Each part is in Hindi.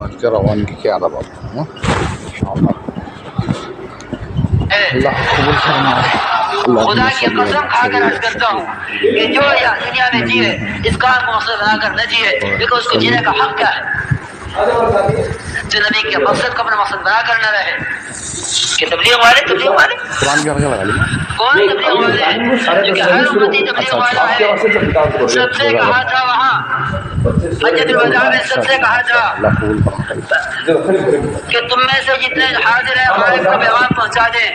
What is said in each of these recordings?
के रवानगी के आदाब खुदा की कसम खाकर अर्ज करता हूँ कि जो यहाँ दुनिया में जिए इस काम को मकसद बनाकर न जिए, लेकिन उसको जीने का हक क्या है। जो नबी के मकसद को अपना मकसद बनाकर न रहे कि तबलीग वाले कौन तबलीग वाले जो कि हर उम्मती तबलीग वाला है। सबसे कहा था वहाँ हज्जतुल वदा में सबसे कहा था कि तुम में से जितने हाजिर हैं गायब को पैगाम पहुँचा दें।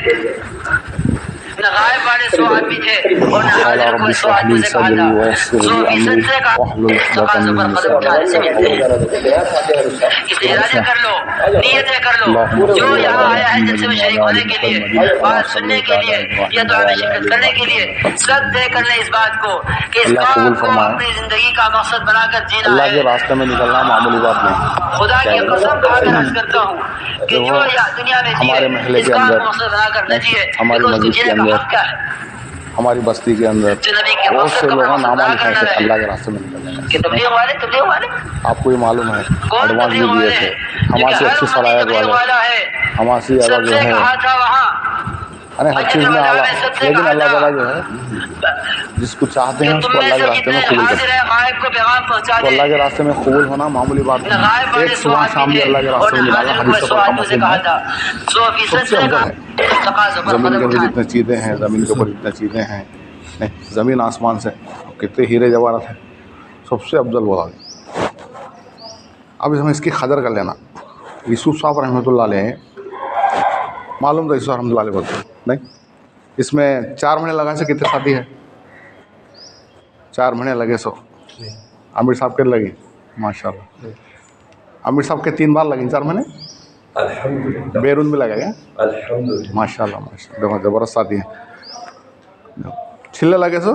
न गायब वाले 100 आदमी थे और न हाजिर को 100 आदमी से कहा था 100% से कहा तकाज़ों पर कदम उठाने से मिलते हैं। इसलिए इरादे कर लो, नियतें कर लो। जो यहाँ आया है जलसे में शरीक होने के लिए, बात सुनने के लिए या दुआ में शिरकत करने के लिए, सब तय कर ले इस बात को कि इस काम को अपनी जिंदगी का मकसद बनाकर जीना है। अल्लाह के रास्ते में निकलना मामूली बात नहीं। खुदा की कसम खाकर अर्ज करता हूँ कि जो यहाँ दुनिया में हमारे महल्ले इस के काम अंदर, को मकसद बनाकर न जिए, हमारी मस्जिद के अंदर, हमारी बस्ती के अंदर बहुत से लोग नामा लिखा थे अल्लाह के रास्ते में निकलने का। तबलीग वाले आपको ये मालूम है, एडवांस भी दिए थे। हमारी अच्छी सलाहियत वाले, हमारी अल्लाह जो है, अरे हर चीज़ में आला, लेकिन अल्लाह ताला जो है जिसको चाहते हैं उसको अल्लाह के रास्ते में कबूल करते हैं। तो अल्लाह के रास्ते में कबूल होना मामूली बात नहीं। एक सुबह शाम भी अल्लाह के रास्ते में निकालना हदीस पर मौजूद है, सबसे अफजल है। ज़मीन के ऊपर जितनी चीज़ें हैं, ज़मीन के ऊपर जितनी चीज़ें हैं, नहीं ज़मीन आसमान से कितने हीरे जवाहरात हैं, सबसे अफजल बोला। अब हमें इसकी कदर कर लेना। यूसुफ साहब रहमतुल्लाह अलैह, मालूम था यूसुफ रहमतुल्लाह अलैह बोलते नहीं, इसमें 4 महीने लगा से कितने शादी है? 4 महीने लगे सो। आमिर साहब के लगी माशाल्लाह, आमिर साहब के 3 बार लगे 4 महीने। अल्हम्दुलिल्लाह बैरून भी लगा क्या? अल्हम्दुलिल्लाह माशाल्लाह माशाल्लाह, देखो ज़बरदस्त शादी है। छिले लगे सो,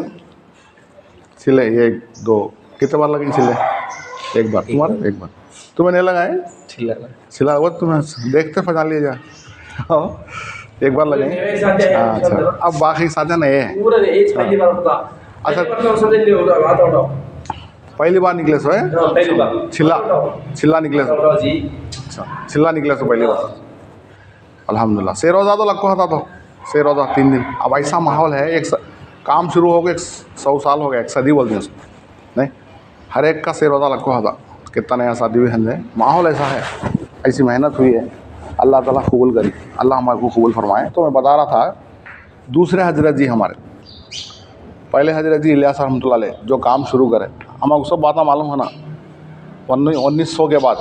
छिले 1 2 कितने बार लगे छिले? 1 बार। तुम्हारा 1 बार, तुम्हें नहीं लगाए छिला वो तुम्हें देखते पहचान लिया जा। 1 बार लगे। अच्छा, अब बाकी साधन है। अच्छा, पहली बार निकले सो है छिला निकले सो। अच्छा, छिला निकले सो पहली बार। अल्हम्दुलिल्लाह। से रोज़ा तो लगो था, तो से रोज़ा 3 दिन। अब ऐसा माहौल है, एक काम शुरू हो गया 100 साल हो गया, 1 सदी बोलते हैं उसको नहीं, हर एक का से रोज़ा लगो था। कितना नया शादी भी है, माहौल ऐसा है, ऐसी मेहनत हुई है। अल्लाह ताला कबूल करी, अल्लाह हमारे को कबूल फरमाए। तो मैं बता रहा था, दूसरे हजरत जी हमारे, पहले हजरत जी इलियास रहमतुल्लाह अलैह जो काम शुरू करे, हमें सब बातें मालूम है ना। 1900 के बाद,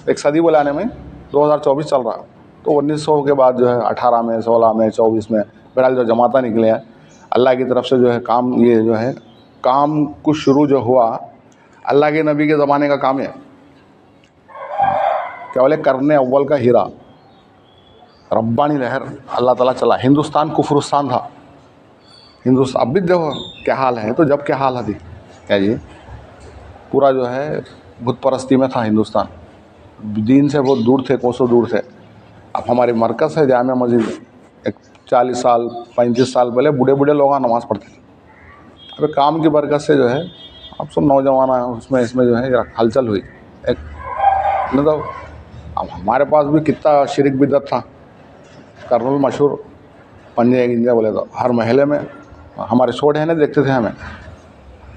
1 सदी बुलाने में 2024 चल रहा है, तो 1900 के बाद जो है 18 में 16 में 24 में बहरहाल जो जमाता निकले हैं, अल्लाह की तरफ से जो है काम, ये जो है काम कुछ शुरू जो हुआ अल्लाह के नबी के ज़माने का काम है। क्या बोले, करने अव्वल का हीरा, रब्बानी लहर अल्लाह ताला चला। हिंदुस्तान कुफरुस्तान था, हिंदुस्तान अब भी देखो क्या हाल है, तो जब क्या हाल थी क्या जी, पूरा जो है बुत परस्ती में था हिंदुस्तान, दीन से बहुत दूर थे, कोसों दूर थे। अब हमारी मरकज़ है जामिया मस्जिद, एक 40 साल 35 साल पहले बूढ़े बूढ़े लोग नमाज़ पढ़ते थे। अब काम की बरकत से जो है अब सब नौजवान उसमें इसमें जो है हलचल हुई एक, मतलब अब हमारे पास भी कितना शिरक बिदत था। कर्नूल मशहूर पंजे गिंजा बोले तो हर महल्ले में हमारे छोटे हैं ना, देखते थे हमें,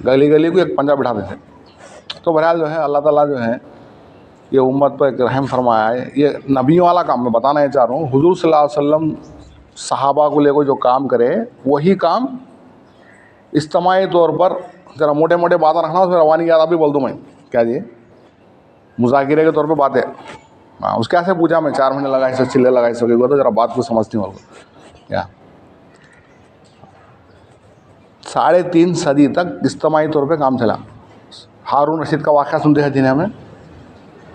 गली गली को एक पंजा बिठाते थे। तो बहरहाल जो है अल्लाह ताला जो है ये उम्मत पर एक रहम फरमाया है। ये नबियों वाला काम मैं बताना ये चाह रहा हूँ। हुजूर सल्लल्लाहु अलैहि वसल्लम सहाबा को लेकर जो काम करे, वही काम इज्तिमाई तौर पर, ज़रा मोटे मोटे बातें रखना, उसमें रवानी याद भी बोल दूँ मैं क्या जी, मुज़ाकिरे के तौर पे बातें। हाँ, उसके ऐसे पूछा मैं 4 महीने लगाए सो, चिल्ले लगाए सो, तो ज़रा बात को समझती हूँ क्या। 3.5 सदी तक इज्तिमाई तौर पे काम चला। हारून रशीद का वाक़या सुनते हैं जिन्हें हमें,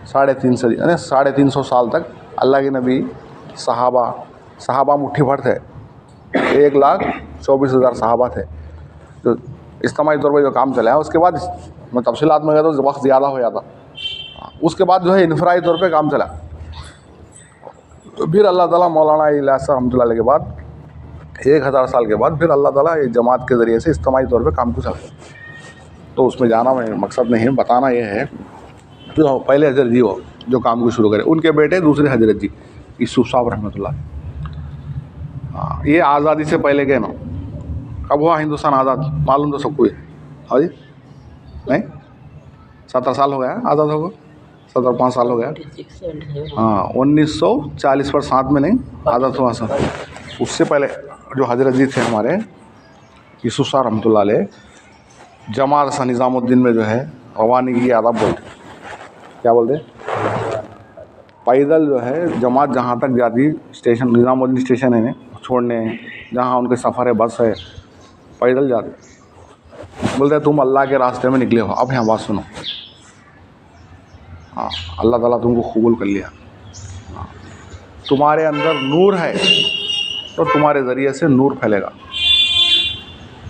3.5 सदी यानी 350 साल तक अल्लाह के नबी सहाबा मुट्ठी भर थे। 1,24,000 सहाबा थे जो इज्तिमाई तौर पर जो काम चला है। उसके बाद मैं तफसीलात में गया तो वक्त ज़्यादा हो जाता। उसके बाद जो है इनफरादी तौर पे काम चला। तो फिर अल्लाह ताला मौलाना इलियास रहमतुल्लाह अलैह के बाद 1000 साल के बाद फिर अल्लाह ताला एक जमात के ज़रिए से इज्तिमाई तौर पे काम को चला। तो उसमें जाना मैं मकसद नहीं है, बताना ये है जो पहले हजरत जी हो जो काम को शुरू करे। उनके बेटे दूसरे हजरत जी यूसुफ साहब रहमतुल्लाह। हाँ, ये आज़ादी से पहले के ना, कब हुआ हिंदुस्तान आज़ाद मालूम तो सबको है। हाँ जी, नहीं 17 साल हो गया आज़ाद हो गया, 17-5 साल हो गया। हाँ, 1940 पर 7 में नहीं आज़ाद हुआ सर। उससे पहले जो हजरत जी थे हमारे यूसुफ साहब रहमतुल्लाह अलैह, जमात सा निज़ामुद्दीन में जो है रवानी की आदाब बोलते, क्या बोलते, पैदल जो है जमात जहाँ तक जाती, स्टेशन निज़ामुद्दीन स्टेशन है छोड़ने, जहाँ उनके सफ़र है बस है, पैदल जाते। बोलते तुम अल्लाह के रास्ते में निकले हो। अब यहाँ बात सुनो, हाँ, अल्लाह ताला तुमको कबूल कर लिया। हाँ, तुम्हारे अंदर नूर है तो तुम्हारे ज़रिए से नूर फैलेगा,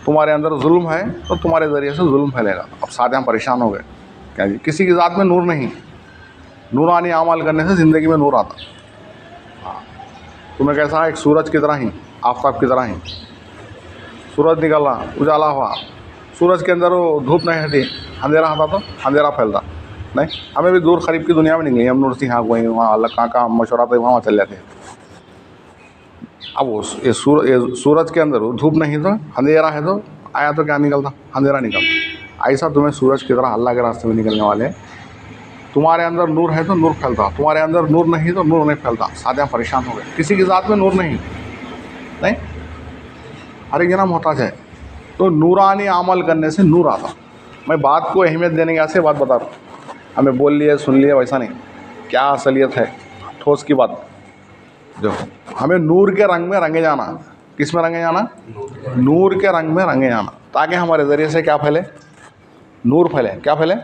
तुम्हारे अंदर जुल्म है तो तुम्हारे ज़रिए से जुल्म फैलेगा। अब साथ हम परेशान हो गए, क्या जी, किसी की ज़ात में नूर नहीं, नूरानी अमल करने से ज़िंदगी में नूर आता। हाँ, तुम्हें कैसा है, एक सूरज की तरह ही, आफताब की तरह ही, सूरज निकला उजाला हुआ, सूरज के अंदर वो धूप नहीं हटी, अंधेरा आता तो अंधेरा फैलता नहीं। हमें भी दूर करीब की दुनिया में नहीं गई, हम नूर सिंह वहीं वहाँ अलग कहाँ मशवरा था वहाँ चल जाते। अब वो ये सूरज के अंदर धूप नहीं तो अंधेरा है, तो आया तो क्या निकलता, अंधेरा निकलता। ऐसा तुम्हें सूरज की तरह अल्लाह के रास्ते में निकलने वाले, तुम्हारे अंदर नूर है तो नूर फैलता, तुम्हारे अंदर नूर नहीं तो नूर नहीं फैलता। साथ परेशान हो गए, किसी की ज़ात में नूर नहीं, हर एक जना मोहताज है, तो नूरानी अमल करने से नूर आता। मैं बात को अहमियत देने के ऐसे बात बता रहा हूँ, हमें बोल लिए सुन लिए वैसा नहीं, क्या असलियत है ठोस की बात। जो हमें नूर के रंग में रंगे जाना, किस में रंगे जाना, नूर के रंग में रंगे जाना, ताकि हमारे ज़रिए से क्या फैले, नूर फैले। क्या फैले,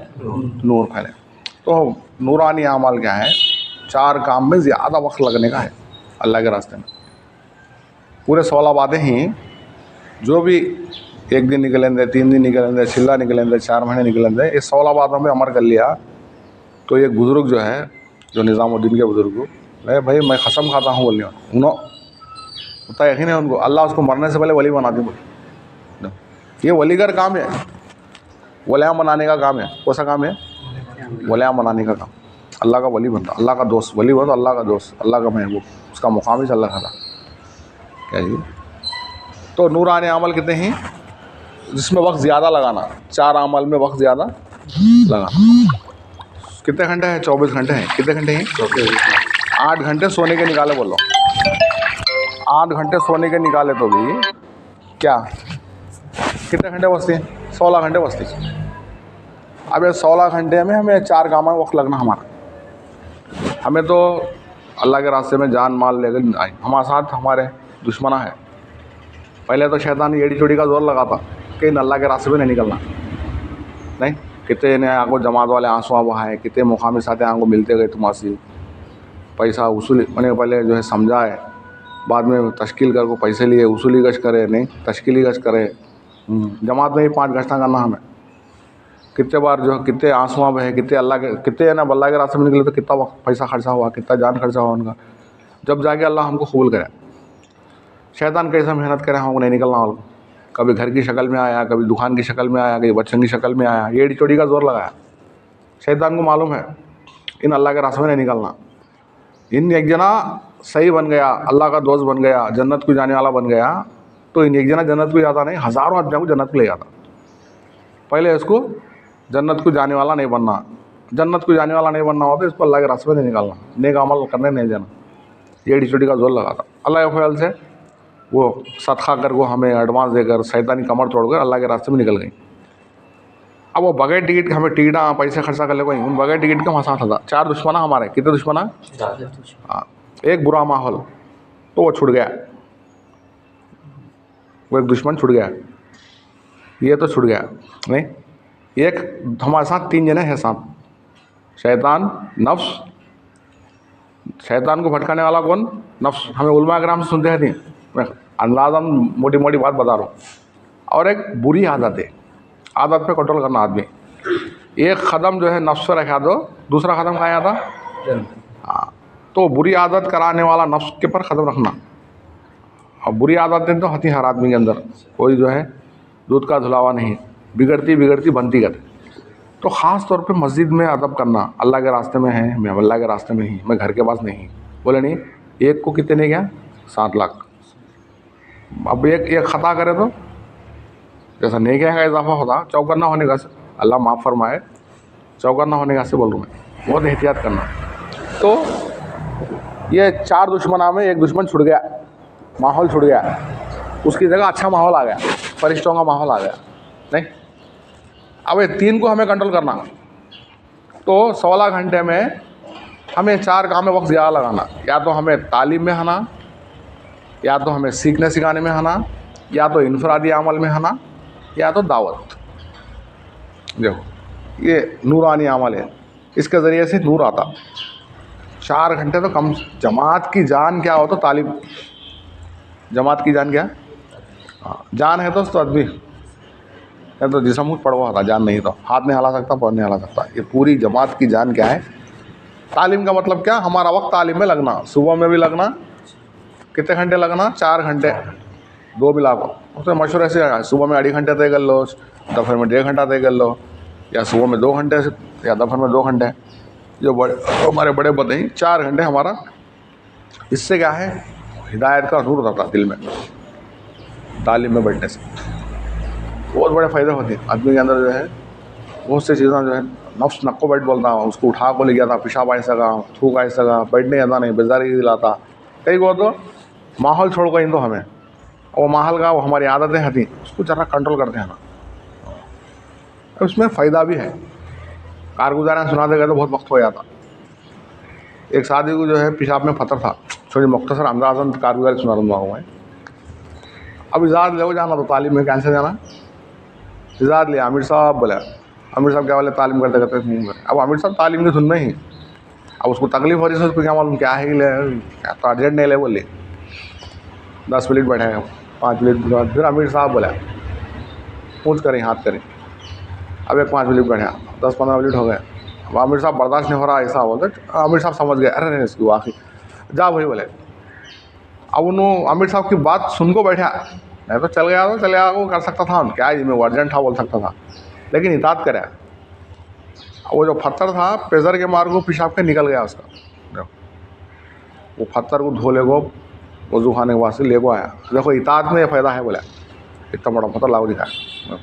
नूर फैले। तो नूरानी अमल क्या है, 4 काम में ज़्यादा वक्त लगने का है अल्लाह के रास्ते में। पूरे 16 बातें ही, जो भी 1 दिन निकलेंगे, 3 दिन निकलेंगे, छिल्ला निकलेंगे, 4 महीने निकलेंगे, ये 16 बातों में अमल कर लिया। तो ये बुज़ुर्ग जो है, जो निज़ामुद्दीन के बुज़ुर्ग, मैं भाई मैं कसम खाता हूँ बोलने उन्होंने उतना यकीन है उनको, अल्लाह उसको मरने से पहले वली बना दी बोले। ये वलीगर काम है, वलियाँ बनाने का काम है। कौन सा काम है, वलियाँ बनाने का काम। अल्लाह का वली बनता, अल्लाह का दोस्त, वली बनता अल्लाह का दोस्त, अल्लाह का महबूब, उसका मुकाम ही अल्लाह का था। क्या जी, तो नूरानी अमल कितने हैं जिसमें वक्त ज़्यादा लगाना, 4 अमल में वक्त ज़्यादा लगाना। कितने घंटे हैं, 24 घंटे हैं। कितने घंटे हैं, 8 घंटे सोने के निकाले, बोलो 8 घंटे सोने के निकाले तो भी क्या, कितने घंटे बचते हैं, 16 घंटे बचते हैं। अब ये 16 घंटे में हमें 4 काम में वक्त लगना हमारा। हमें तो अल्लाह के रास्ते में जान माल लेकर आए, हमारे साथ हमारे दुश्मना है। पहले तो शैतान एड़ी चोड़ी का जोर लगाता कि इन अल्लाह के रास्ते में नहीं निकलना, नहीं। कितने ने आगो जमात वाले आंसू बहाए, कितने मुकामी साथे आगो मिलते गए, तुम्हारी पैसा वसूली मैंने पहले जो है समझाए, बाद में तश्कील कर को पैसे लिए, वसूली गश करे, नहीं तश्कीली गश करे। जमात में ही 5 गश्ता करना हमें। कितने बार जो कितने आंसू बहे, कितने अल्लाह के, कितने ना अल्लाह के रास्ते में निकले तो कितना वक्त पैसा खर्चा हुआ, कितना जान खर्चा हुआ उनका, जब जाके अल्लाह हमको कबूल करे। शैतान कैसा मेहनत करे हमको नहीं निकलना वाला, कभी घर की शक्ल में आया, कभी दुकान की शक्ल में आया, कभी बच्चों की शक्ल में आया, एड़ी चोड़ी का जोर लगाया। शैतान को मालूम है इन अल्लाह के रास्ते में नहीं निकलना। इन एक जना सही बन गया, अल्लाह का दोस्त बन गया, जन्नत को जाने वाला बन गया, तो इन एक जना जन्नत को जाता नहीं, हज़ारों आदमियों को जन्नत को ले जाता। पहले इसको जन्नत को जाने वाला नहीं बनना, जन्नत को जाने वाला नहीं बनना होता, इसको अल्लाह के रास्ते में नहीं निकालना, नेक अमल करने नहीं जाना, एड़ी चोटी का जोर लगाता। अल्लाह के ख्याल से वो सदका कर को हमें एडवांस देकर शैतानी कमर तोड़कर अल्लाह के रास्ते में निकल गई। अब वो बगैर टिकट के हमें टिकटा पैसे खर्चा कर ले कोई, उन बगैर टिकट का हमारे साथ था। 4 दुश्मना हमारे, कितने दुश्मना, हाँ। एक बुरा माहौल तो वो छूट गया, वो एक दुश्मन छूट गया, ये तो छूट गया नहीं। एक हमारे साथ 3 जने हैं साथ, शैतान, नफ्स। शैतान को भटकाने वाला कौन, नफ्स। हमें उलमा कराम से सुनते हैं नहीं, मैं अंदाज़न मोटी मोटी बात बता रहा हूँ। और एक बुरी आदत है, आदत पे कंट्रोल करना आदमी। एक कदम जो है नफ्स से रखा दो, दूसरा कदम कहाँ आता, हाँ। तो बुरी आदत कराने वाला नफ्स के पर कदम रखना। और बुरी आदतें तो हती हर आदमी के अंदर, कोई जो है दूध का धुलावा नहीं, बिगड़ती बिगड़ती बनती करती। तो ख़ास तौर पे मस्जिद में अदब करना, अल्लाह के रास्ते में है, मैं अल्लाह के रास्ते में ही, मैं घर के पास नहीं। बोले नहीं, एक को कितने गया 7 लाख। अब एक ख़ता करे तो जैसा नेकियां का इजाफा होता, चौकन्ना होने का से, अल्लाह माफ़ फरमाए, चौकन्ना होने का से बोल रहा हूँ मैं, बहुत एहतियात करना। तो ये 4 दुश्मना में एक दुश्मन छुट गया, माहौल छुट गया, उसकी जगह अच्छा माहौल आ गया, फरिश्तों का माहौल आ गया। नहीं, अब ये 3 को हमें कंट्रोल करना, तो 16 घंटे में हमें 4 काम में वक्त ज़्यादा लगाना। या तो हमें तालीम में आना, या तो हमें सीखने सिखाने में आना, या तो इनफरादी अमल में आना, या तो दावत। देखो ये नूरानी अमल है, इसके ज़रिए से नूर आता। 4 घंटे तो कम। जमात की जान क्या हो तो तालीम, जमात की जान क्या, हाँ जान है तो आदमी है, तो जिसम कुछ पढ़वा होता, जान नहीं तो हाथ नहीं हिला सकता, पैर नहीं हिला सकता। ये पूरी जमात की जान क्या है। तालीम का मतलब क्या, हमारा वक्त तालीम में लगना, सुबह में भी लगना, कितने घंटे लगना, 4 घंटे, 2 मिला को। उसमें मशहूर ऐसे है, सुबह में 2.5 घंटे तय कर लो, दोपहर में 1.5 घंटा तय कर लो, या सुबह में 2 घंटे या दोपहर में 2 घंटे। जो बड़े हमारे बड़े बताइए 4 घंटे हमारा। इससे क्या है, हिदायत का नूर रहता दिल में, तालीम में बैठने से बहुत बड़े फ़ायदे होते हैं। आदमी के अंदर जो है बहुत सी चीज़ें जो है, नफ्स नक्को बैठ बोलता हूँ, उसको उठा को ले गया था, पेशाब आ सका, थूक आ सका, बैठने आता नहीं, बेजारी दिलाता कई को, तो माहौल छोड़ गई तो हमें वो माहौल का वो हमारी आदतें हती, उसको ज़रा कंट्रोल करते हैं ना, उसमें फ़ायदा भी है। कारगुजारा सुना देगा तो बहुत वक्त हो जाता। एक शादी को जो है पेशाब में फतर था, छोटी मुख्तसर अंदाज़न कारगुजारी सुना दूँगा मैं। अब इजाज़त ले जाना तो तालीम में कैंसिल जाना, इजाज़त लिया, आमिर साहब बोला, आमिर साहब क्या बोले, तालीम करते करते नहीं बोले। अब आमिर साहब तालीम के सुनना ही, अब उसको तकलीफ हो रही है, उसको क्या मालूम क्या है कि ले, क्या तो अर्जेंट नहीं ले बोले। 10 मिनट बैठे, 5 मिनट बाद फिर आमिर साहब बोला, पूछ करें हाथ करें। अब एक 5 मिनट बैठे, 10-15 मिनट हो गए, अब आमिर साहब बर्दाश्त नहीं हो रहा, ऐसा बोलते। आमिर साहब समझ गए, अरे नहीं इसकी वाकई जा वही बोले। अब उन्होंने आमिर साहब की बात सुन को बैठा, नहीं तो चल गया, तो चले गया, वो कर सकता था, क्या है मैं अर्जेंट था बोल सकता था, लेकिन इताअत करे। वो जो पत्थर था प्रेशर के मार को पेशाब के निकल गया उसका, वो पत्थर को धो ले गो, वजू खाने के बाद से ले को आया। देखो इताअत में ये फ़ायदा है बोला, इतना बड़ा पत्थर लागू दिखाया।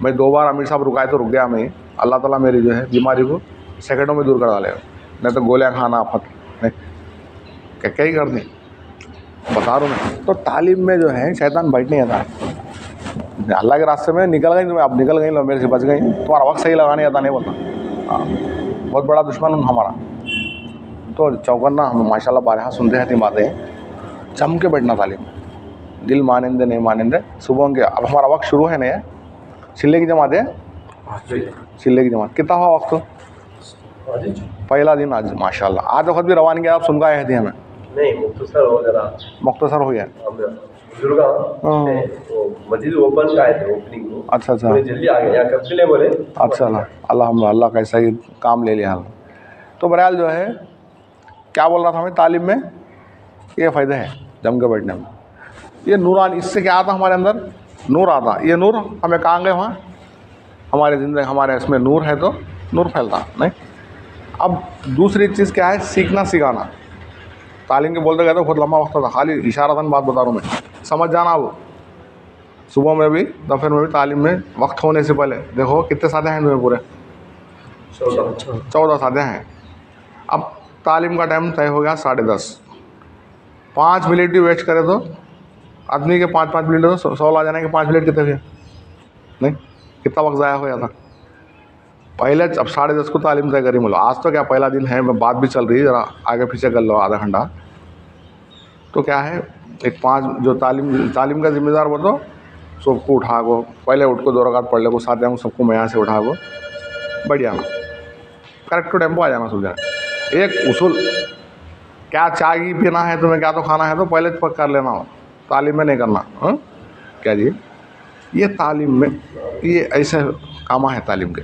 मैं 2 बार आमिर साहब रुकाए तो रुक गया मैं, अल्लाह ताला मेरी जो है बीमारी को सेकंडों में दूर कर डालेगा। नहीं तो गोलियाँ खाना नहीं, क्या ही करनी बता रहा हूँ मैं। तो तालीम में जो है शैतान बैठ नहीं आता है। अल्लाह के रास्ते में निकल गई, तुम्हें अब निकल गई, लो मेरे से बच गई, तुम्हारा वक्त सही लगाने आता नहीं बोलता। हाँ, बहुत बड़ा दुश्मन हमारा। तो चौकन्ना हम माशाल्लाह बारहा सुनते हैं, बातें जम के बैठना तालीम, दिल मानेंदे नहीं मानेंदे। सुबह के अब हमारा वक्त शुरू है नहीं, चिल्ले की जमात है, चिल्ले की जमात कितना हुआ वक्त, पहला दिन आज माशाल्लाह। आज वक्त भी रवानगी आप सुन गए थे हमें, नहीं मुख्तसर हो गया। मस्जिद ओपन का है, ओपनिंग को अच्छा जल्दी आ गए, कब से ले बोले। अच्छा अल्लाह का ऐसा ही काम ले लिया। तो बहरहाल जो है क्या बोल रहा था हमें, तालीम में ये फ़ायदे हैं जम के बैठने में। ये नूरान, इससे क्या आता हमारे अंदर, नूर आता। ये नूर हमें कहाँ गए, वहाँ हमारे ज़िंदगी, हमारे इसमें नूर है तो नूर फैलता नहीं। अब दूसरी चीज़ क्या है, सीखना सिखाना। तालीम के बोलते गए तो बहुत लंबा वक्त था, खाली इशारतन बात बता रहा हूँ मैं, समझ जाना। वो सुबह में भी दोपहर में भी तालीम में वक्त होने से पहले देखो कितने सादे हैं तुम्हें, पूरे 14 सादे हैं। अब तालीम का टाइम तय हो गया 10:30, 5 मिनट भी वेस्ट करे तो आदमी के 5-5 मिनट तो 16 जाने के 5 मिनट कितने हुए नहीं, कितना वक्त ज़ाया हो जाता पहले। अब 10:30 को तालीम तय करी, बोलो आज तो क्या पहला दिन है, बात भी चल रही है, ज़रा आगे पीछे कर लो आधा घंटा। तो क्या है, एक 5 जो तालीम का जिम्मेदार वो तो सबको उठा को, पहले उठ को 2 रकात पढ़ ले को, साथ जाऊँ सबको मैं यहाँ से उठा को बैठ जाना, करेक्ट टू टेम्पो आ जाना सब जाना। एक उसूल क्या चाय की पीना है तुम्हें, क्या तो खाना है तो पहले पक कर लेना हो, तालीम में नहीं करना। हाँ क्या जी, ये तालीम में ये ऐसे कामा है तालीम के,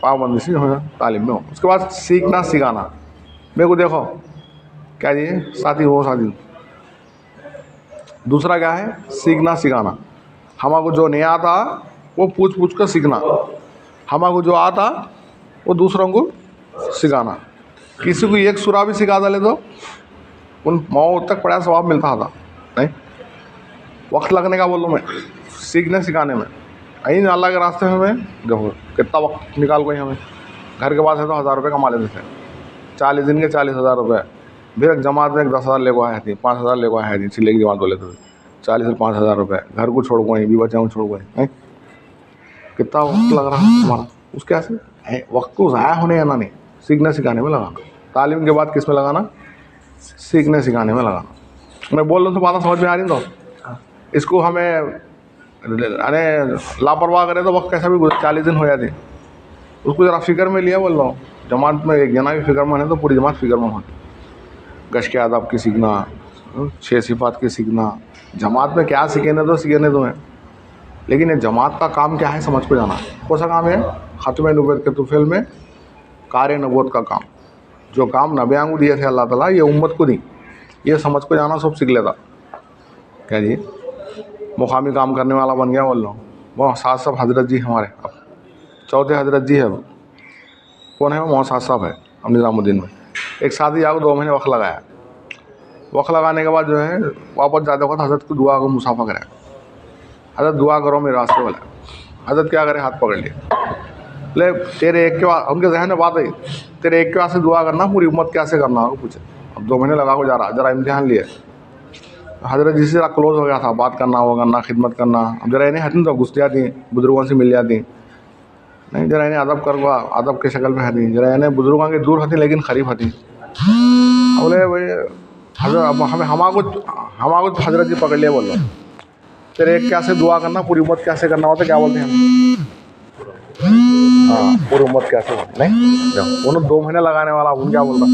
पाबंदी से हो तालीम में हो। उसके बाद सीखना सिखाना। मेरे को देखो क्या जी साथी हो, साथी दूसरा क्या है, सीखना सिखाना। हमारे को जो नहीं आता वो पूछ कर सीखना। हमको जो आता वो दूसरों को सिखाना। किसी को एक सूरा भी सिखा डाले तो उन मौत तक पड़ा सवाब मिलता था। नहीं वक्त लगने का बोलो मैं सीखने सिखाने में, यही अल्लाह के रास्ते में मैं देखो कितना वक्त निकाल कोई हमें। घर के पास है तो 1000 रुपये कमा लेते थे, 40 दिन के 40,000 रुपये। फिर एक जमात में 10,000 ले को आए थे, 5,000 ले को आए थे, चिल्ले की जमात बोले थे 40 से 5,000 रुपये। घर को छोड़ गए भी बच्चों को छोड़ गए, कितना वक्त लग रहा है हमारा। उसके ऐसे वक्त को ज़ाया होने आना नहीं, सीखने सिखाने में लगाना। तालीम के बाद किस में लगाना? सीखने सिखाने में लगाना। मैं बोल रहा हूँ तो बात समझ में आ रही तो इसको हमें अरे लापरवाह करें तो वक्त कैसा भी 40 दिन हो जाते। उसको ज़रा फिक्र में लिया बोल रहा हूँ। जमात में एक जना भी फिक्रमंद है तो पूरी जमात फिक्रमंद होती। गश के आदाब की सीखना, 6 सिफात की सीखना। जमात में क्या सीखने तो सीखने तो है, लेकिन ये जमात का काम क्या है समझ को जाना। कौन सा काम है? ख़त्म नबूवत के तुफैल में कार नबूवत का काम। जो काम नबियाँ को दिए थे अल्लाह ताला, ये उम्मत को दी, ये समझ को जाना सब सीख लेता। क्या जी मुकामी काम करने वाला बन गया बोल रहा हूँ। वो साहब साहब हजरत जी हमारे अब चौथे हजरत जी है। अब कौन है वो? मोहम्मद साहब है अब निज़ामुद्दीन में। एक शादी आगे 2 महीने वक्त लगाया। वक्त लगाने के बाद जो है वापस जाते वक्त हजरत को दुआ को मुसाफा कराया। हजरत दुआ करो मेरे रास्ते वाला। हजरत क्या करे? हाथ पकड़ लिया, ले तेरे एक के बाद उनके जहन में बात आई, तेरे एक के वास्ते दुआ करना, पूरी उम्मत कैसे करना हो पूछे। अब 2 महीने लगा को जा रहा, जरा इम्तिहान लिए। हजरत जी से जरा क्लोज हो गया था, बात करना वो करना खिदमत करना। अब जरा इन्हें हटनी तो घुस जाती, बुजुर्गों से मिल जाती। नहीं जरा इन्हें अदब कर अदब के शक्ल में हती, जरा इन्हें बुजुर्गों के दूर हती लेकिन करीब हती। बोले भाई हजरत अब हमारे हजरत जी पकड़ लिया, बोल रहा तेरे एक कैसे दुआ करना, पूरी उम्मत कैसे करना होता, क्या बोलते हैं हम? हाँ पूरी उम्मत कैसे होती। नहीं उन्होंने 2 महीने लगाने वाला, उन क्या बोल रहा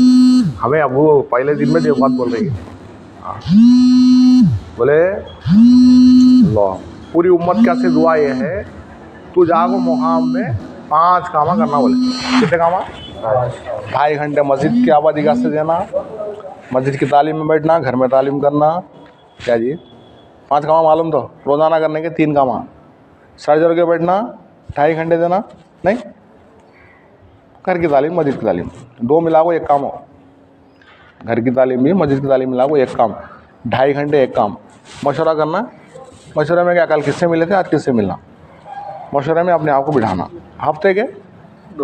हमें। अब वो पहले दिन में जो बात बोल रही है, बोले लो पूरी उम्मत कैसे दुआ ये है, तू जागो मुकाम में 5 कामा करना। बोले कितने कामा? 2.5 घंटे मस्जिद की आबादी का से देना, मस्जिद की तालीम में बैठना, घर में तालीम करना। क्या जी 5 कामा मालूम तो रोज़ाना करने के 3 कामा। सर जोड़ के बैठना, 2.5 घंटे देना। नहीं घर की तालीम मस्जिद की तालीम 2 मिला को 1 काम हो। घर की तालीम भी मस्जिद की तालीम मिला को 1 काम, 2.5 घंटे 1 काम। मशवरा करना, मशवरे में क्या कल किससे मिले थे आज किससे मिलना, मशवरे में अपने आप को बिठाना। हफ्ते के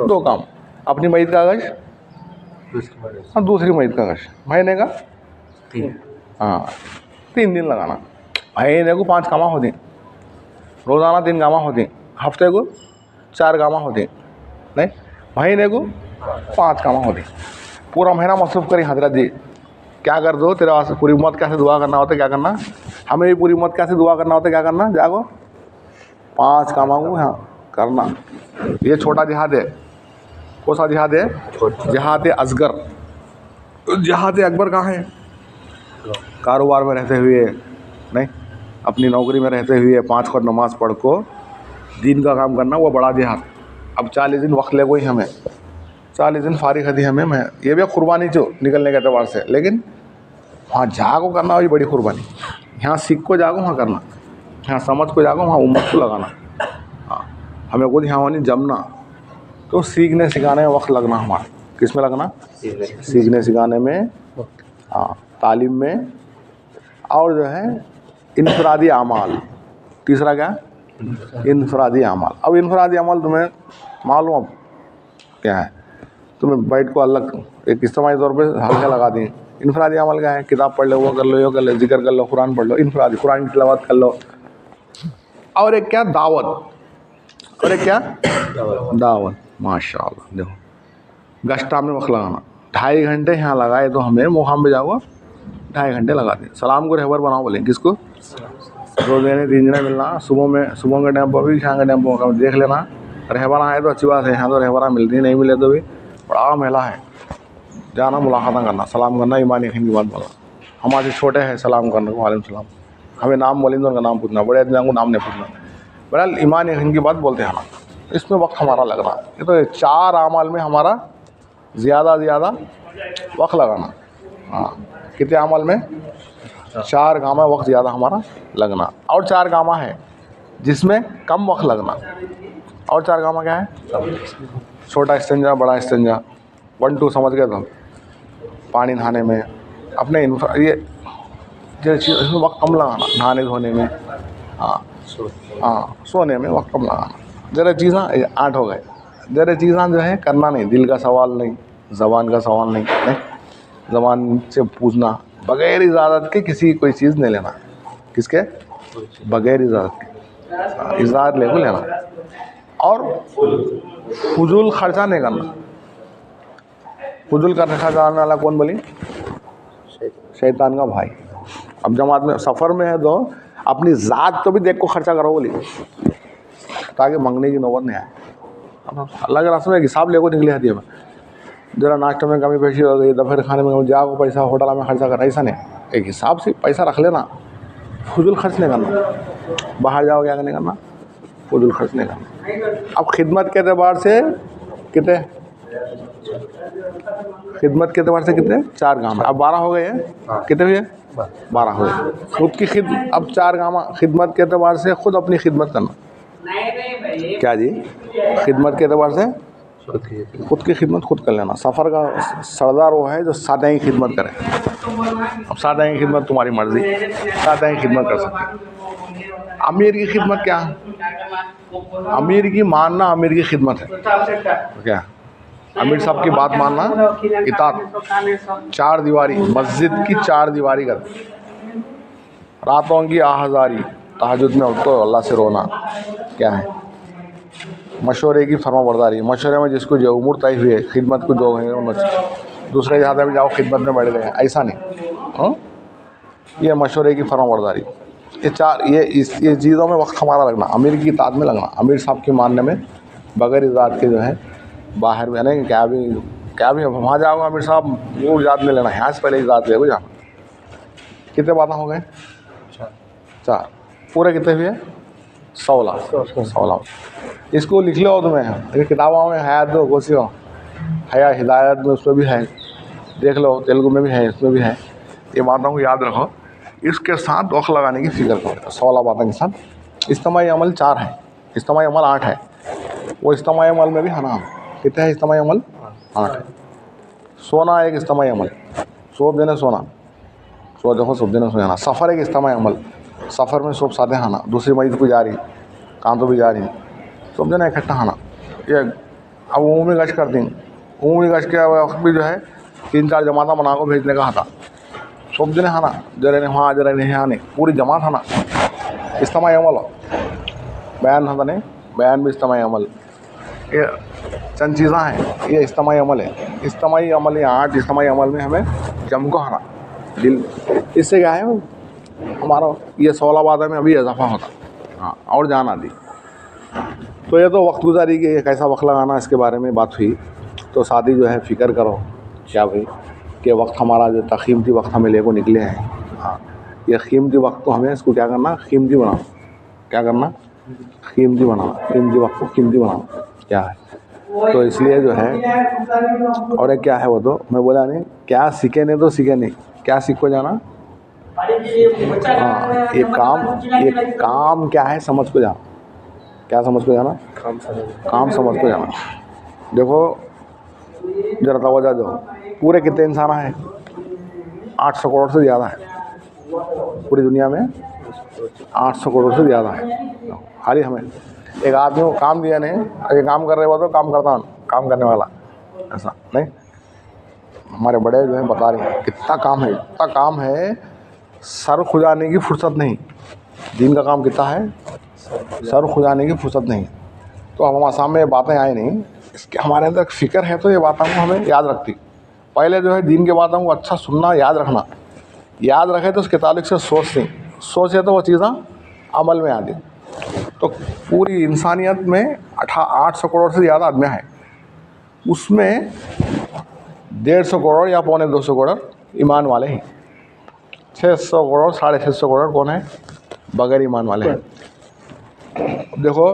2 काम, अपनी मईद का गश और दूसरी मईद का गश। महीने का 3, हाँ 3 दिन लगाना। महीने को 5 कामा होती, रोज़ाना 3 कामा होती, हफ्ते को 4 कामा होती। नहीं महीने को 5 कामा होती। पूरा महीना मसरूफ़ करी हजरत जी क्या कर दो तेरे वास्ते, पूरी उम्मत कैसे दुआ करना होता है, क्या करना। हमें भी पूरी उम्मत कैसे दुआ करना होता है, क्या करना। जागो 5 कामा को हाँ करना। ये छोटा जिहाद है। कौन सा जिहाद है? जिहाद असगर। जिहाद अकबर कहाँ है? कारोबार में रहते हुए, नहीं अपनी नौकरी में रहते हुए 5 वक्त नमाज़ पढ़ को दीन का काम करना, वो बड़ा जिहाद। अब 40 दिन वक्त ले कोई हमें, 40 दिन फारिग थी हमें। मैं ये भी कुर्बानी जो निकलने के अतबार से, लेकिन वहाँ जागो करना वही बड़ी कुर्बानी। यहाँ सीख को जागो वहाँ करना, यहाँ समझ को जागो वहाँ उम्मत को लगाना। हाँ हमें खुद यहाँ वहाँ जमना, तो सीखने सिखाने में वक्त लगना हमारा। किस में लगना? सीखने सिखाने में, हाँ तालीम में, और जो है इनफरादी अमाल। तीसरा क्या? इनफरादी अमाल। अब इनफरादी अमाल तुम्हें मालूम अब क्या है? तुम्हें बैठ को अलग एक इज्तिमाई तौर पे हल्का लगा दी। इनफरादी अमल क्या है? किताब पढ़ लो, वो कर लो, यो कर लो, जिक्र कर लो, कुरान पढ़ लो। इनफरादी कुरान की तिलावत कर लो। और एक क्या? दावत। और एक क्या? दावत। माशाअल्लाह देखो गश्ता में वक्त लगाना। 2.5 घंटे यहाँ लगाए तो हमें मुकाम पे जाओ 2.5 घंटे लगा दें। सलाम को रहबर बनाओ बोले किसको? रोज़ देने 3 जने मिलना, सुबह के टाइम पर भी, शाम के टाइम पर देख लेना। रहबरा है तो अच्छी बात है, यहाँ तो रहबरा मिलती नहीं, मिले तो भी बड़ा मेला है। जाना मुलाकात करना, सलाम करना, ईमान यकीन की बात बोला। हमारे छोटे हैं सलाम करने को, वालेकुम सलाम। हमें नाम बोलेंगे तो उनका नाम पूछना, बड़े आदमी को नाम नहीं पूछना। बहरहाल ईमान यकीन की बात बोलते हैं ना, इसमें वक्त हमारा लगना। ये तो 4 अमाल में हमारा ज़्यादा वक्त लगाना। हाँ कितने अमाल में? 4 गामा वक्त ज़्यादा हमारा लगना। और 4 गामा है जिसमें कम वक्त लगना। और 4 गामा क्या है? छोटा स्टेंजा, बड़ा स्टेंजा, 1 2 समझ गए तो पानी नहाने में अपने ये जैसे चीज़ इसमें वक्त कम लगाना, नहाने धोने में, हाँ हाँ, सोने में वक्त कम लगाना। ज़रा चीज़ें 8 हो गए। ज़रा चीज़ें जो है करना नहीं, दिल का सवाल नहीं, ज़बान का सवाल नहीं, ज़बान से पूछना, बग़ैर इजाज़त के किसी कोई चीज़ नहीं लेना। किसके? बग़ैर इजाज़त के, इजाज़त ले को लेना। और फजूल खर्चा नहीं करना। फजूल खर्चा करने वाला कौन बोली? शैतान का भाई। अब जमात में सफ़र में है तो अपनी ज़ात को भी देख को खर्चा करो बोली, ताकि मंगने की नौबत नहीं आए। अल्लाह के रास्ते में हिसाब ले को निकले हदिया में, जरा नाश्ते में कमी पेशी हो गई, दोपहर खाने में जाओ पैसा होटल में खर्चा करना, ऐसा नहीं। एक हिसाब से पैसा रख लेना, फजूल खर्च नहीं करना। बाहर जाओ क्या नहीं करना, फजूल खर्च नहीं करना। अब खिदमत के एतबार से कितने, खिदमत के एतबार से कितने? 4 गामा। अब 12 हो गए हैं, कितने हुए? 12 हो गए। खुद की अब 4 गामा खिदमत के एतबार से खुद अपनी खिदमत करना। क्या जी? खिदमत के एतबार से खुद की खिदमत खुद कर लेना। सफ़र का सरदार वो है जो सादा ही खिदमत करे। अब सादा ही खिदमत तुम्हारी मर्ज़ी, सादा ही खिदमत कर सकते। अमीर की खिदमत क्या? अमीर की मानना अमीर की खिदमत है। क्या? अमीर साहब की बात मानना, इताअत। 4 दीवारी, मस्जिद की 4 दीवारी कर, रातों की आहज़ारी, तहज्जुद में उठ तो अल्लाह से रोना। क्या है? मशवरे की फरमाबरदारी, मशवरे में जिसको जो उम्र तय हुई है, खिदमत को जो है दूसरे जहाँ भी जाओ खिदमत में बैठ गए, ऐसा नहीं। ये मशवरे की फरमाबरदारी, ये 4 ये चीज़ों में वक्त हमारा लगना, अमीर की इताअत में लगना, अमीर साहब की मानने में बग़ैर इजाज़त के जो है बाहर में नहीं। क्या भी वहाँ जाओगे अमीर साहब वो इजाज़त नहीं लेना, यहाँ से पहले इजाज़त ले जाना। कितने बातें हो गए? 4 पूरे कितने हुए? 16। इसको लिख लो तुम्हें, किताबों में हयात दो कोसी हो, हया हिदायत में उसमें भी है, देख लो, तेलुगु में भी है, इसमें भी है। ये बातों को याद रखो, इसके साथ वक्त लगाने की फिक्र करो। 16 बातों के साथ इज्तिमाई अमल 4 है, इज्तिमाई अमल 8 है। वो इज्तिमाई अमल में भी है ना, कितने है इज्तिमाई अमल? 8 है। सोना एक इज्तिमाई अमल, सोब देने सोना, सो देखो सब देने सो जाना। सफ़र एक इज्तिमाई अमल, सफ़र में सब साथे खाना, दूसरी मस्जिद को जा रही, कहाँ तो भी जा रही, सब देना इकट्ठा खाना। ये अब उमूमी गश्त कर दी, उमूमी गश्त के वक्त भी जो है 3-4 जमाता बना को भेजने का था, सब जने खाना, जरा ने वहाँ जरा नहीं आने, पूरी जमात खाना, इज्तिमाई अमल हो। बयान था नहीं, बयान भी इज्तिमाई अमल। ये चंद चीज़ें हैं, ये इज्तिमाई अमल है। इज्तिमाई अमल, ये 8 इज्तिमाई अमल में हमें जम को खाना दिल, इससे क्या है हमारा ये 16 बातों में अभी इजाफा होता। हाँ, और जान आदि। तो ये तो वक्त गुजारी के कैसा वक्त लगाना इसके बारे में बात हुई। तो साथ ही जो है फ़िक्र करो क्या भाई कि वक्त हमारा जो कीमती वक्त हमें ले को निकले हैं। हाँ, ये कीमती वक्त को हमें इसको क्या करना, कीमती बनाना। क्या करना? कीमती बनाना, कीमती वक्त को कीमती बनाना क्या है। तो इसलिए जो है, और एक क्या है वो तो मैं बोला नहीं, क्या सीखे नहीं तो सीखे नहीं, क्या सीख को जाना। हाँ, ये काम क्या है समझ को जाना। क्या समझ को जाना? काम समझ को जाना। देखो जरा तवज्जो दो, पूरे कितने इंसान हैं? 800 करोड़ से ज़्यादा है पूरी दुनिया में, 800 करोड़ से ज़्यादा है। खाली हमें एक आदमी को काम दिया नहीं, ये काम कर रहे हो तो काम करता हूँ, काम करने वाला, ऐसा नहीं। हमारे बड़े जो है बता रहे हैं कितना काम है, इतना काम है, सर खुजाने की फुर्सत नहीं। दिन का काम कितना है, सर खुजाने की फुर्सत नहीं। तो अब हमारे सामने बातें आई नहीं, इसके हमारे अंदर फ़िक्र है तो ये बातों को हमें याद रखती। पहले जो है दिन की बातों को अच्छा सुनना, याद रखना, याद रखे तो उसके ताल्लुक से सोचे तो वो चीज़ें अमल में आती। तो पूरी इंसानियत में 800 करोड़ से ज़्यादा आदमी है, उसमें 150 करोड़ या 250 करोड़ ईमान वाले हैं। 600 करोड़ 650 करोड़ कौन है? बगैर ईमान वाले हैं। देखो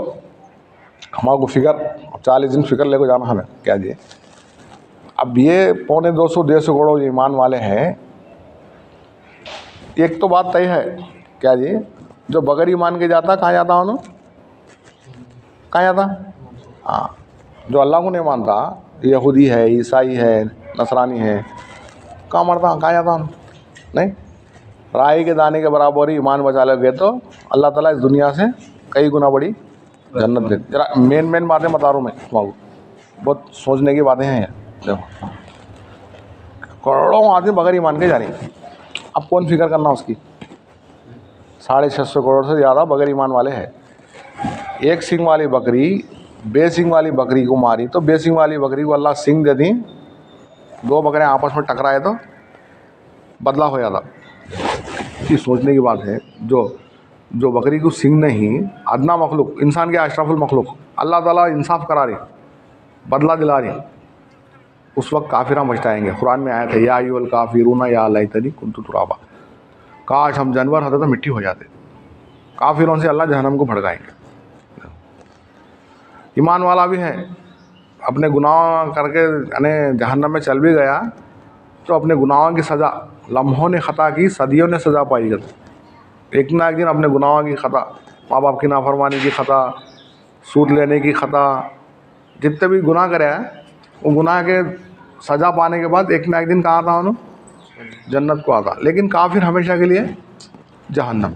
हमारे को फिक्र 40 दिन फिक्र लेकर जाना हमें क्या जी। अब ये 250-150 करोड़ ईमान वाले हैं। एक तो बात तय है क्या जी, जो बगैर ईमान के जाता कहाँ जाता उन्होंने, कहाँ जाता? हाँ, जो अल्लाह को नहीं मानता, यहूदी है, ईसाई है, नसरानी है, कहाँ मरता, कहाँ जाता हम? नहीं, राई के दाने के बराबर ही ईमान बचा लोगे तो अल्लाह ताला इस दुनिया से कई गुना बड़ी जन्नत दे। जरा मेन बातें बता रहा हूँ मैं तुम्हारा, बहुत सोचने की बातें हैं। देखो, करोड़ों आदमी बगैर ईमान के जा रही हैं। अब कौन फिक्र करना उसकी? 650 करोड़ से ज़्यादा बगैर ईमान वाले हैं। एक सींग वाली बकरी बेसिंग वाली बकरी को मारी तो बेसिंग वाली बकरी को अल्लाह सींग दे दी, 2 बकरे आपस में टकराए तो बदला हो जाता। ये सोचने की बात है। जो बकरी को सींग नहीं, अदना मखलूक, इंसान के अशरफुल मखलूक, अल्लाह ताला इंसाफ करा रही, बदला दिला रही, उस वक्त काफिरा मचटाएंगे। कुरान में आया था, या अय्युहल काफिरूना या लैतनी कुन्तु तुराबा, काश हम जानवर होते तो मिट्टी हो जाते। काफिरों से अल्लाह जहन्नम को भड़काएंगे। ईमान वाला भी है, अपने गुनाह करके यानी जहन्नम में चल भी गया तो अपने गुनाहों की सज़ा, लम्हों ने ख़ता की, सदियों ने सज़ा पाई जाती। एक ना एक दिन अपने गुनाहों की ख़ता, माँ बाप की नाफरमानी की ख़ता, सूद लेने की ख़ता, जितने भी गुनाह करे हैं वो गुनाह के सज़ा पाने के बाद एक ना एक दिन कहाँ आता उन्होंने? जन्नत को आता। लेकिन काफिर हमेशा के लिए जहन्नम।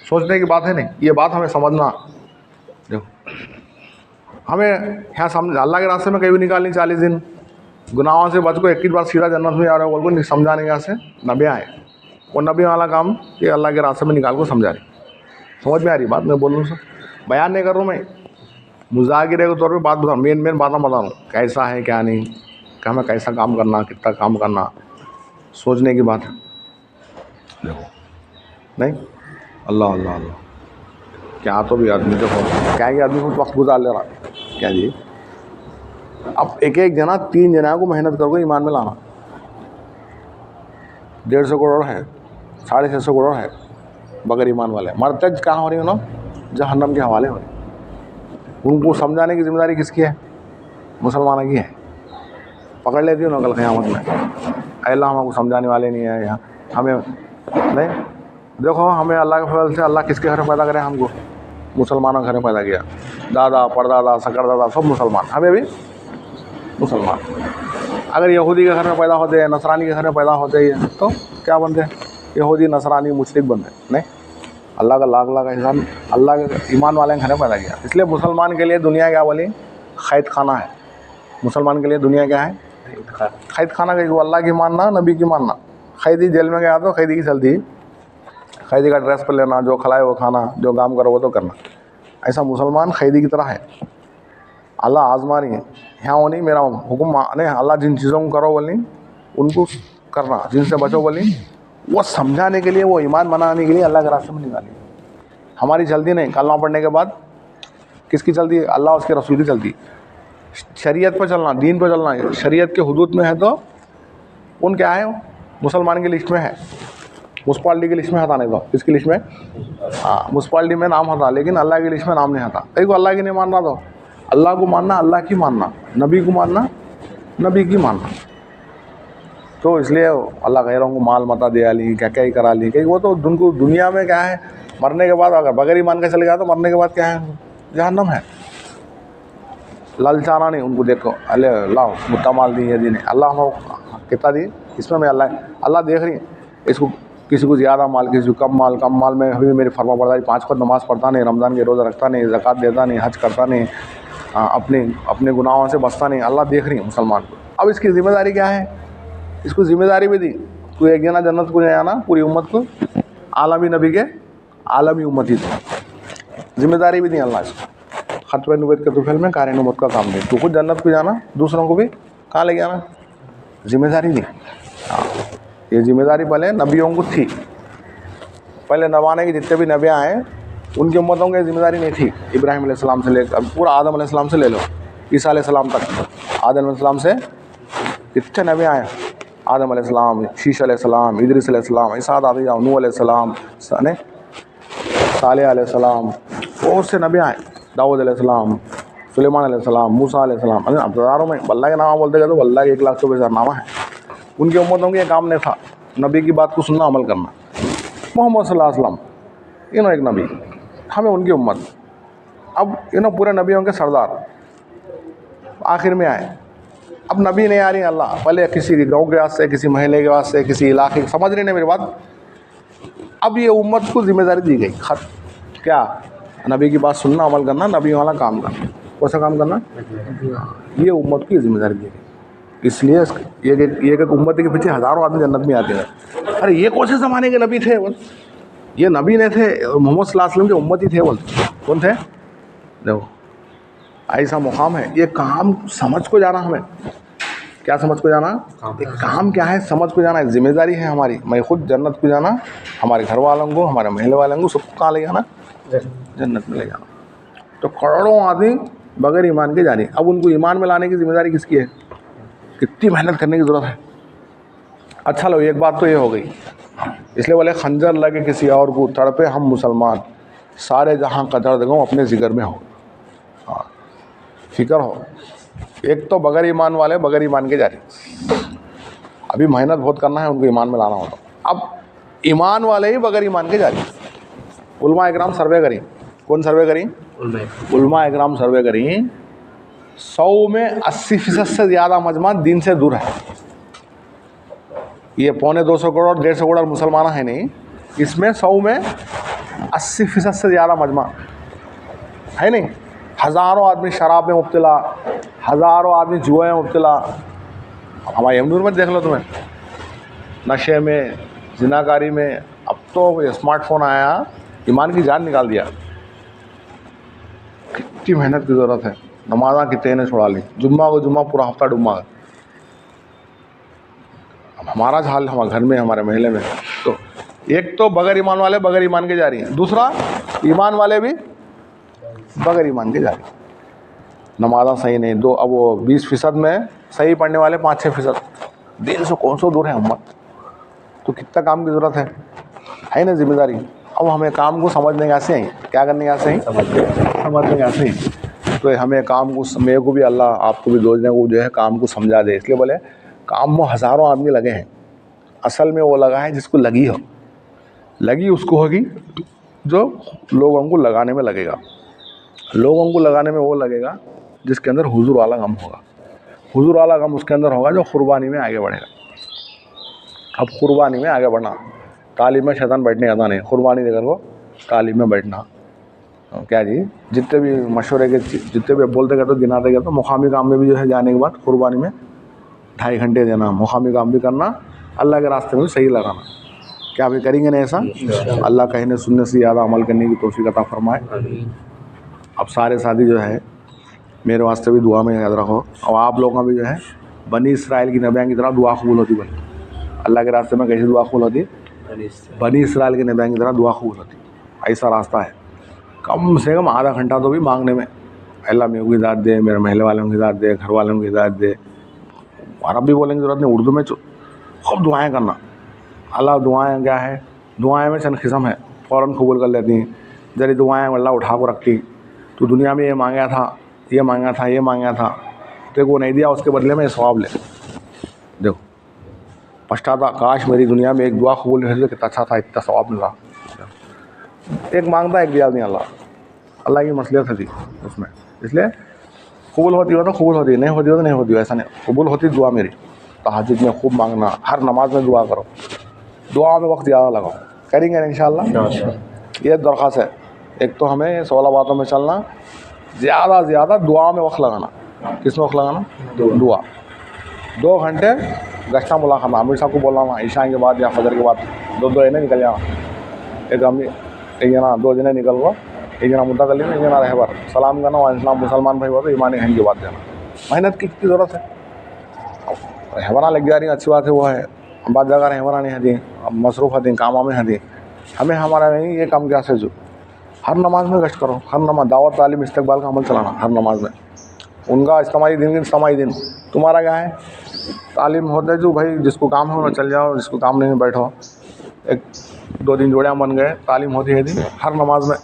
सोचने की बात है नहीं, ये बात हमें समझना। देखो, हमें यहाँ समझ, अल्लाह के रास्ते में कहीं भी निकालनी 40 दिन, गुनाहों से बच को 21 बार सीधा जन्नत में आ रहे हो, बोल को समझाने के से नबी आए। वो नबी वाला काम कि अल्लाह के रास्ते में निकाल को समझा रही। समझ में आ रही बात? मैं बोल रहा हूँ सर, बयान नहीं कर रहा हूँ मैं, मुजाहिरे के तौर पे बात बता, मेन बातें बता रहा हूँ, कैसा है क्या नहीं, कि हमें कैसा काम करना, कितना काम करना, सोचने की बात है। देखो नहीं, अल्लाह अल्लाह अल्लाह, क्या तो भी आदमी देखो क्या कि आदमी कुछ वक्त गुजार ले रहा क्या जी। अब एक जना 3 जना को मेहनत करो ईमान में लाना, 150 करोड़ है, 650 करोड़ है बगैर ईमान वाले, मरतज कहाँ हो रही हो ना? जहन्नम के हवाले हो रही। उनको समझाने की जिम्मेदारी किसकी है? मुसलमानों की है। पकड़ लेती हो ना कल क़यामत में, अल्लाह हमको समझाने वाले नहीं है यहाँ हमें नहीं। देखो, हमें अल्लाह के फजल से अल्लाह किसके घर में पैदा करे? हमको मुसलमानों के घर में पैदा किया, दादा परदादा सकरदादा सब मुसलमान, हमें भी मुसलमान। अगर यहूदी के घर में पैदा होते हैं, नसरानी के घर में पैदा होते हैं तो क्या बनते हैं? यहूदी नसरानी मुशरिक बनते नहीं। अल्लाह का लाख लाख एहसान, अल्लाह के ईमान वाले घर में पैदा किया। इसलिए मुसलमान के लिए दुनिया क्या बोली? कैद खाना है। मुसलमान के लिए दुनिया क्या है? कैद खाना। कहीं अल्लाह की मानना, नबी की मानना। कैदी जेल में गया तो कैदी की चलती, कैदी का ड्रेस पर लेना, जो खिलाए वो खाना, जो काम करो वो तो करना। ऐसा मुसलमान कैदी की तरह है। अल्लाह आजमा रही है, यहाँ वो नहीं, मेरा हुक्म नहीं, अल्लाह जिन चीज़ों को करो बोली उनको करना, जिनसे बचो बोली वो समझाने के लिए, वो ईमान बनाने के लिए अल्लाह के रास्ते में निकाली। हमारी चलती नहीं। कलमा पढ़ने के बाद किसकी चलती है? अल्लाह उसके रसूल की चलती। शरीयत पर चलना, दीन पर चलना, शरीयत के हुदूद में है तो उन क्या है? मुसलमान की लिस्ट में है, म्यूनसिपाल्टी की लिस्ट में हटा नहीं दो। किसकी लिस्ट में? हाँ, म्यूनसिपाल्टी में नाम हटा, लेकिन अल्लाह की लिस्ट में नाम नहीं हटा। कहीं को अल्लाह की नहीं मान रहा तो अल्लाह को मानना, अल्लाह की मानना, नबी को मानना, नबी की मानना। तो इसलिए अल्लाह गैरों को माल मता दिया ली, क्या क्या ही करा ली। कहीं वो तो उनको दुनिया में क्या है, मरने के बाद अगर बगैर ईमान के चले गया तो मरने के बाद क्या है? जहन्नम है। ललचाना नहीं उनको। देखो, अल्लाह लाओ मुद्दा माल दी, यदि नहीं अल्लाह हमको कितना दी, इसमें मैं अल्लाह देख रही है। इसको किसी को ज़्यादा माल, किसी को कम माल में अभी मेरी फर्मा बरदारी, 5 वक्त नमाज़ पढ़ता नहीं, रमज़ान के रोज़ा रखता नहीं, ज़कात देता नहीं, हज करता नहीं, अपने गुनाहों से बचता नहीं। अल्लाह देख रही है मुसलमान को। अब इसकी ज़िम्मेदारी क्या है? इसको ज़िम्मेदारी भी दी, तू एक जना जन्नत को ले आना, पूरी उम्मत को, आलमी नबी के आलमी उम्मती थी। ज़िम्मेदारी भी दी अल्लाह इसको। खत्म नबूवत के तुफैल में कार नबूवत का काम दी। तू खुद जन्नत को जाना, दूसरों को भी कहाँ ले जाना? ज़िम्मेदारी दी। हाँ, ये ज़िम्मेदारी पहले नबियों को थी। पहले ज़माने के जितने भी नबी आए उनकी उम्मतों की जिम्मेदारी नहीं थी। इब्राहिम अलैहिस्सलाम से लेकर पूरा आदम अलैहिस्सलाम से ले लो, ईसा अलैहिस्सलाम तक। आदम अलैहिस्सलाम से कितने नबी आए? आदम अलैहिस्सलाम, शीश अलैहिस्सलाम, इदरीस अलैहिस्सलाम, ईसा दादी जाओ, नूह अलैहिस्सलाम, सालेह अलैहिस्सलाम, बहुत से नबी आए। दाऊद अलैहिस्सलाम, सुलेमान अलैहिस्सलाम, मूसा अलैहिस्सलाम। अब हज़ारों में अल्लाह के नाम बोलते गए तो अल्लाह के 1,24,000 नामा है। उनकी उम्मतों के ये काम नहीं था, नबी की बात को सुनना, अमल करना। मोहम्मद सल्लल्लाहु अलैहि वसल्लम एक नबी, हमें उनकी उम्मत। अब पूरे नबियों के सरदार आखिर में आए। अब नबी नहीं आ रही अल्लाह, पहले किसी गांव के वास्ते, किसी महल्ले के वास्ते, किसी इलाके, समझ रही नहीं मेरी बात। अब ये उम्मत को जिम्मेदारी दी गई, खत क्या, नबी की बात सुनना, अमल करना, नबी वाला काम करना। कौन सा काम करना? ये उम्मत की जिम्मेदारी दी गई। इसलिए ये उम्मत के पीछे हज़ारों आदमी जन्नत में आते हैं। अरे ये कौन से ज़माने के नबी थे? बोल, ये नबी नहीं थे, मोहम्मद सल्लल्लाहु अलैहि वसल्लम के उम्मत ही थे। बोल, कौन थे? देखो ऐसा मुकाम है। ये काम समझ को जाना, हमें क्या समझ को जाना? एक काम क्या है समझ को जाना, एक जिम्मेदारी है हमारी। मैं खुद जन्नत को जाना, हमारे घर वालों को, हमारे महल्ले वालों को, सबको कहाँ ले जाना? जन्नत में ले जाना। तो करोड़ों आदमी बगैर ईमान के जाने। अब उनको ईमान में लाने की जिम्मेदारी किसकी है? कितनी मेहनत करने की ज़रूरत है। अच्छा लो, एक बात तो ये हो गई, इसलिए बोले खंजर लगे किसी और को, तड़पे हम मुसलमान, सारे जहाँ का दर्द गो अपने जिगर में हो। हाँ, फिक्र हो। एक तो बगैर ईमान वाले बगैर ईमान के जारी, अभी मेहनत बहुत करना है, उनको ईमान में लाना होगा। अब ईमान वाले ही बगैर ईमान के जारी। उलमा इकराम सर्वे करी। कौन सर्वे करी? उलमा इकराम सर्वे करी। 100 में 80% से ज़्यादा मजमा दीन से दूर है। ये 225 करोड़ 150 करोड़ मुसलमान है नहीं, इसमें 100 में 80% से ज़्यादा मजमा है नहीं। हज़ारों आदमी शराब में मुब्तला, हज़ारों आदमी जुए में मुब्तला। हमारे यमनूर में देख लो तुम्हें, नशे में, जिनाकारी में। अब तो स्मार्टफोन आया, ईमान की जान निकाल दिया। कितनी मेहनत की ज़रूरत है। नमाज़ा कितने ने छोड़ा ली, जुम्मा को जुम्मा पूरा हफ्ता डुम्मा। अब हमारा हाल हमारे घर में, हमारे महल्ले में, तो एक तो बगैर ईमान वाले बगैर ईमान के जा रही हैं, दूसरा ईमान वाले भी बगैर ईमान के जा रही हैं। नमाज़ा सही नहीं, दो अब वो 20% में सही पढ़ने वाले 5-6%। दिन से कौन सो दूर है उम्मत। तो कितना काम की ज़रूरत है ना जिम्मेदारी। अब हमें काम को समझने कैसे हैं, क्या करने कैसे हैं, समझने कैसे हैं। तो हमें काम को, मेरे को भी अल्लाह, आपको भी दो जने को जो है काम को समझा दे। इसलिए बोले काम में हज़ारों आदमी लगे हैं, असल में वो लगा है जिसको लगी हो। लगी उसको होगी जो लोगों को लगाने में लगेगा। लोगों को लगाने में वो लगेगा जिसके अंदर हुजूर वाला गम होगा। हुजूर वाला गम उसके अंदर होगा जो कुर्बानी में आगे बढ़ेगा। अब कुर्बानी में आगे बढ़ना, तालीम में शैतान बैठने आता नहीं, कुर्बानी देकर को तालीम में बैठना। क्या जी, जितने भी मशवरे के, जितने भी बोलते गए तो गिनाते गए तो मुकामी काम में भी जो है जाने के बाद कुर्बानी में 2.5 घंटे देना, मुकामी काम भी करना, अल्लाह के रास्ते में भी सही लगाना। क्या अभी करेंगे ना ऐसा? अल्लाह कहने सुनने से ज़्यादा अमल करने की तौफीक अता फरमाए। अब सारे साथी जो है मेरे वास्ते भी दुआ में याद रखो। और आप लोगों का भी जो है बनी इसराइल की नबियाँ की तरह दुआ कबूल होती। बनी अल्लाह के रास्ते में कैसी दुआ कबूल होती? बनी इसराइल के नबियाँ की तरह दुआ कबूल होती। ऐसा रास्ता है। कम से कम आधा घंटा तो भी मांगने में, अल्लाह मेरे को हिदायत दे, मेरे महल्ले वालों को हिदायत दे, घर वालों को हिदायत दे। अरबी बोलने की ज़रूरत नहीं, उर्दू में खूब दुआएँ करना। अल्लाह दुआएँ क्या है, दुआएँ में चंद किस्म है, फ़ौरन कबूल कर लेती हैं। जरी दुआएँ अल्लाह उठा को रखती, तो दुनिया में ये मांगा था, ये मांगा था, ये मांगा था, तो वो नहीं दिया, उसके बदले में ये सवाब ले। देखो पछताता, काश मेरी दुनिया में एक दुआ कबूल नहीं होती, कितना अच्छा था, इतना सवाब मिला। एक मांगता एक दिया नहीं अल्लाह की मसलियत थी उसमें। इसलिए कबूल होती हो तो कबूल होती, नहीं होती हो तो नहीं होती हो, ऐसा नहीं। कबूल होती दुआ मेरी। तहज्जुद में खूब मांगना, हर नमाज में दुआ करो, दुआ में वक्त ज़्यादा लगाओ। करेंगे इंशाअल्लाह। ये दरख्वास्त है। एक तो हमें 16 बातों में चलना, ज़्यादा से ज़्यादा दुआ में वक्त लगाना। किस में वक्त लगाना? दुआ। 2 घंटे गश्ता मुलाकात, आमिर साहब को बोलना ईशा के बाद या फजर के बाद 2 जने निकल जाना। एक आदमी, एक जना, 2 जने निकल गो, एक जना मुद्दा कर लेना, एक जना रहबर सलाम करना, वाले इस्लाम मुसलमान भाई हो तो ईमान है की बात देना। मेहनत की कितनी ज़रूरत है। रहबरा लग जा रही, अच्छी बात है, वो है बात जगह रहबरा नहीं हती, मसरूफ़ हती, कामा में हती। हमें हमारा नहीं ये काम क्या से जो हर नमाज में गश्त करो, हर नमाज दावत तालीम इस्तकबाल का अमल चलाना हर नमाज में। उनका इज्तिमाई दिन इज्तिमाई दिन, तुम्हारा क्या है तालीम होते जो भाई जिसको काम है वो चल जाओ, जिसको काम नहीं बैठो। 1-2 दिन जोड़ियाँ बन गए, तालीम होती है दिन हर नमाज में,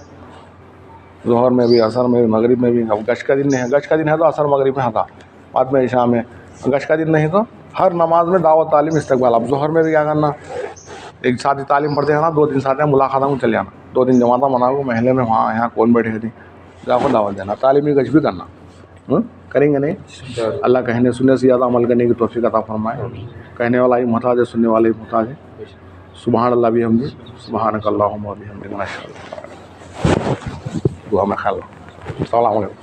ज़ोहर में भी, असर में भी, मगरिब में भी। अब गश्त का दिन नहीं है, गश्त का दिन है तो असर मगरिब में आता, बाद में ईशा में। गश्त का दिन नहीं तो हर नमाज में दावत तालीम इस्तकबाल। अब ज़ोहर में भी क्या करना, एक साथ ही तालीम पढ़ते हैं ना, 2 दिन साथ हैं मुलाकात में चल जाना, 2 दिन जमाता मना को महल्ले में, वहाँ यहाँ कौन बैठे थे, जाकर दावत देना, तालीमी गश्त भी करना। करेंगे नहीं। अल्लाह कहने सुनने से ज़्यादा अमल करने की तौफीक अता फरमाए। कहने वाला ही मोहताज है, सुनने वाले ही मोहताज है। सुबहान अल्लाह बिहम्दी, सुबहानक अल्लाहुम्मा बिहम्दिक, दुआ में ख्याल रखो। अस्सलाम वालेकुम।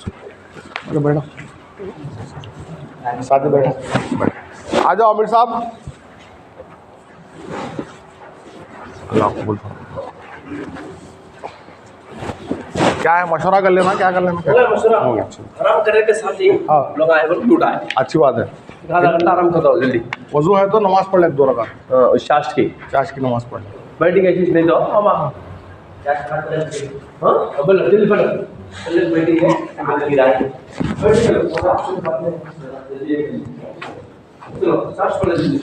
अरे बैठो, साथ में बैठो, आ जाओ आमिर साहब। अल्लाह कबूल फरमाए। क्या है, मशवरा कर लेना, क्या कर लेना, क्या मशवरा हो गया। अच्छा, आराम करने के साथ ही हाँ। लोग आए बोल टूटा है, अच्छी बात है। आधा घंटा आराम करता हूँ जल्दी। वजू है तो नमाज पढ़ ले 2 रकात, शास्ट की चाश की नमाज पढ़ ले। बैठी गई नहीं तो हम हाँ अब जल्दी पढ़ जल्दी बैठी है चलो शास्ट पढ़ जल्दी